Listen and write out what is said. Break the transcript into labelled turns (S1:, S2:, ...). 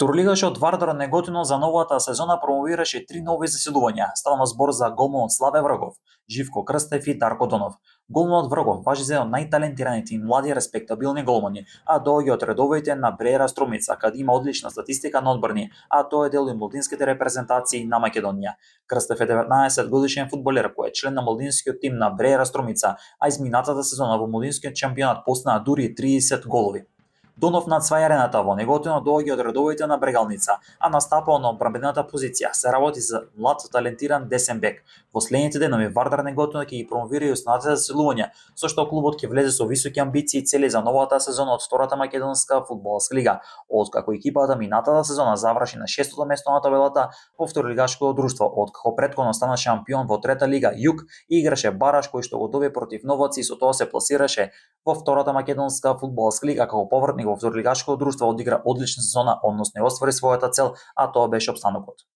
S1: Второлигашот Вардар Неготино за новата сезона промовираше три нови заседувања. Станува збор за голманот Славе Вргов, Живко Крстев и Дарко Донов. Голманот Вргов важи за еден од најталентираните и млади респектабилни голмани, а доаѓа од редовите на Бреера Струмица, каде има одлична статистика на одбрани, а тој е дел и младинските репрезентации на Македонија. Крстев е 19 годишен фудбалер кој е член на младинскиот тим на Бреера Струмица, а изминатата сезона во младинскиот шампионат постигна дури 30 голови. Донов над свајарената во Неготино доаѓа од редовите на Брегалница, а настапува на одбранбената позиција. Се работи за млад талентиран десен бек. Во следните денови Вардар Неготино ќе ги промовира и останатите заселувања, со што клубот ќе влезе со високи амбиции и цели за новата сезона од втората македонска фудбалска лига, откако екипата минатата сезона заврши на 6-то место на табелата во второлигашкото друштво, откако претходно стана шампион во трета лига Југ и играше бараж кој што го доби против Новаци и со тоа се пласираше во втората македонска фудбалска лига како повратник во второлигашкото друштво одигра одлична сезона, односно ја оствари својата цел, а тоа беше опстанокот.